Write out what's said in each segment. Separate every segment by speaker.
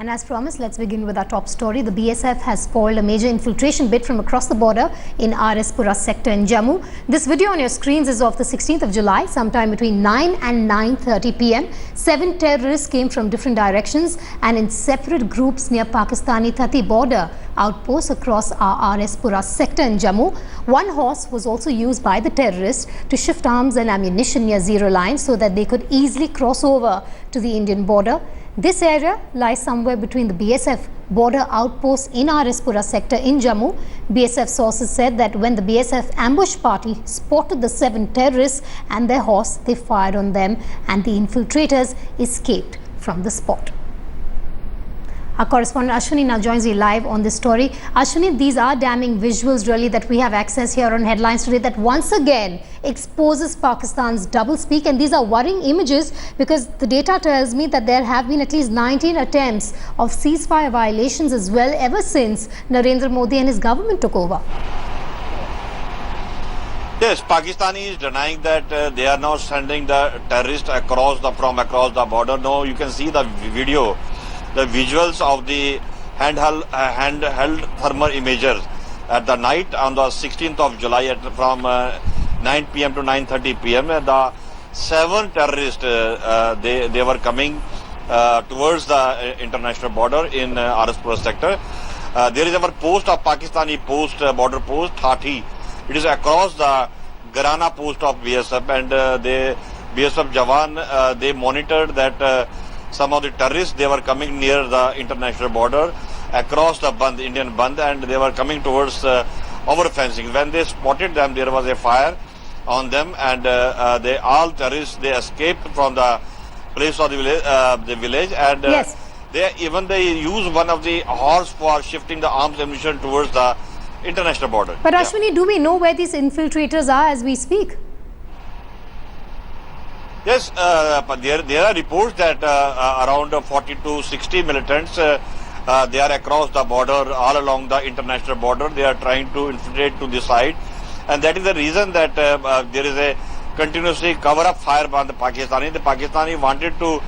Speaker 1: And as promised, let's begin with our top story. The BSF has foiled a major infiltration bid from across the border in RS Pura sector in Jammu. This video on your screens is of the 16th of July, sometime between 9 and 9:30 p.m. 7 terrorists came from different directions and in separate groups near Pakistani-Thati border outposts across our RS Pura sector in Jammu. One horse was also used by the terrorists to shift arms and ammunition near zero line so that they could easily cross over to the Indian border. This area lies somewhere between the BSF border outposts in RS Pura sector in Jammu. BSF sources said that when the BSF ambush party spotted the 7 terrorists and their horse, they fired on them and the infiltrators escaped from the spot. Our correspondent Ashwini now joins you live on this story. Ashwini, these are damning visuals really that we have access here on headlines today that once again exposes Pakistan's doublespeak, and these are worrying images because the data tells me that there have been at least 19 attempts of ceasefire violations as well ever since Narendra Modi and his government took over.
Speaker 2: Yes, Pakistani is denying that they are now sending the terrorists from across the border. No, you can see the video. The visuals of the handheld thermal imagers at the night on the 16th of July from 9 p.m. to 9:30 p.m. The 7 terrorists they were coming towards the international border in RS Pura sector. There is our post of Pakistani post border post Thati. It is across the Garana post of BSF, and the BSF Jawan they monitored that. Some of the terrorists, they were coming near the international border across the Band, Indian Band, and they were coming towards our fencing. When they spotted them, there was a fire on them, and all terrorists, they escaped from the place of the village, and
Speaker 1: yes.
Speaker 2: they use one of the horse for shifting the arms ammunition towards the international border.
Speaker 1: But Ashwini, do we know where these infiltrators are as we speak?
Speaker 2: Yes, but there are reports that around 40 to 60 militants, they are across the border, all along the international border. They are trying to infiltrate to the side. And that is the reason that there is a continuously cover-up fire by the Pakistani. The Pakistani wanted to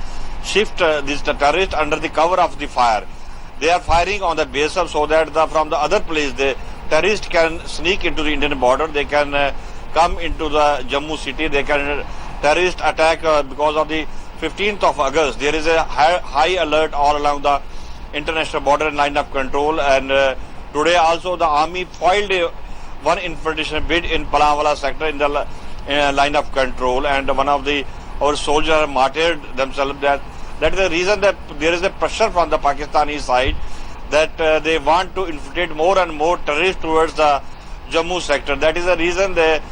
Speaker 2: shift these terrorists under the cover of the fire. They are firing on the base of so that from the other place, the terrorists can sneak into the Indian border. They can come into the Jammu city. They can terrorist attack because of the 15th of August. There is a high alert all along the international border and line of control, and today also the army foiled one infiltration bid in Palawala sector in the line of control, and one of our soldiers martyred themselves. That is the reason that there is a pressure from the Pakistani side that they want to infiltrate more and more terrorists towards the Jammu sector. That is the reason the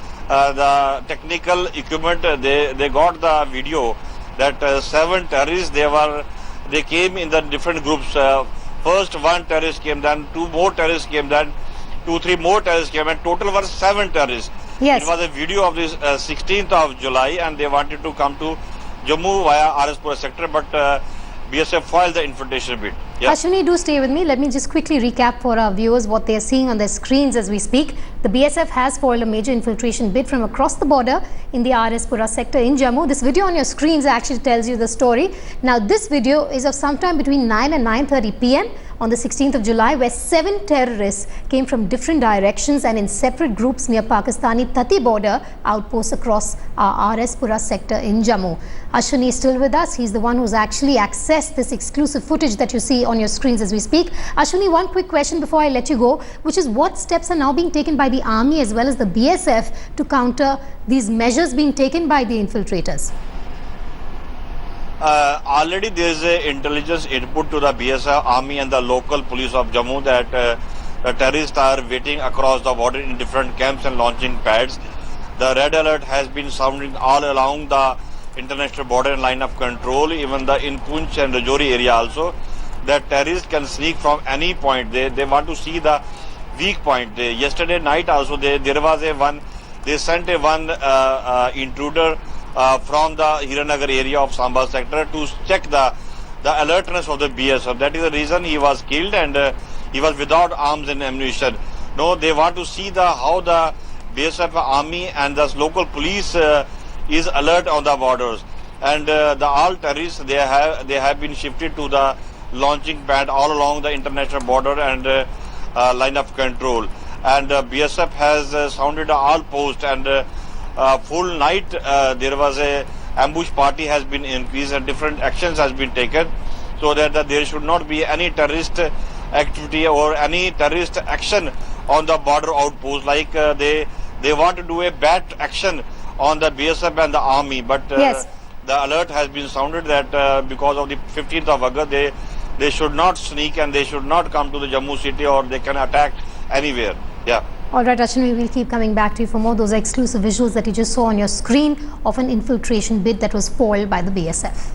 Speaker 2: technical equipment, they got the video that 7 terrorists, they came in the different groups. First 1 terrorist came, then 2 more terrorists came, then 2-3 more terrorists came, and total were 7 terrorists.
Speaker 1: Yes.
Speaker 2: It was a video of this 16th of July, and they wanted to come to Jammu via RS Pura sector, but BSF foiled the infiltration bid. Yes.
Speaker 1: Ashwini, do stay with me. Let me just quickly recap for our viewers what they are seeing on their screens as we speak. The BSF has foiled a major infiltration bid from across the border in the RS Pura sector in Jammu. This video on your screens actually tells you the story. Now, this video is of sometime between 9 and 9:30 p.m. on the 16th of July, where 7 terrorists came from different directions and in separate groups near Pakistani-Thati border outposts across our RS Pura sector in Jammu. Ashwini is still with us. He's the one who's actually accessed this exclusive footage that you see on your screens as we speak. Ashwini, one quick question before I let you go, which is what steps are now being taken by the army as well as the BSF to counter these measures being taken by the infiltrators?
Speaker 2: Already there is a intelligence input to the BSF army and the local police of Jammu that the terrorists are waiting across the border in different camps and launching pads. The red alert has been sounding all along the international border and line of control, even in Poonch and Rajouri area also, that terrorists can sneak from any point. They want to see the weak point. Yesterday night also there was they sent one intruder from the Hiranagar area of Samba sector to check the alertness of the BSF. That is the reason he was killed, and he was without arms and ammunition. No, they want to see how the BSF army and the local police is alert on the borders, and the all terrorists they have been shifted to the launching pad all along the international border and line of control. And BSF has sounded all posts, and full night there was a ambush party has been increased and different actions has been taken so that there should not be any terrorist activity or any terrorist action on the border outpost, like they want to do a bad action on the BSF and the army, but
Speaker 1: Yes.
Speaker 2: the alert has been sounded that because of the 15th of August they should not sneak and they should not come to the Jammu city, or they can attack anywhere. Yeah.
Speaker 1: All right, Rachin, we will keep coming back to you for more. Those are exclusive visuals that you just saw on your screen of an infiltration bid that was foiled by the BSF.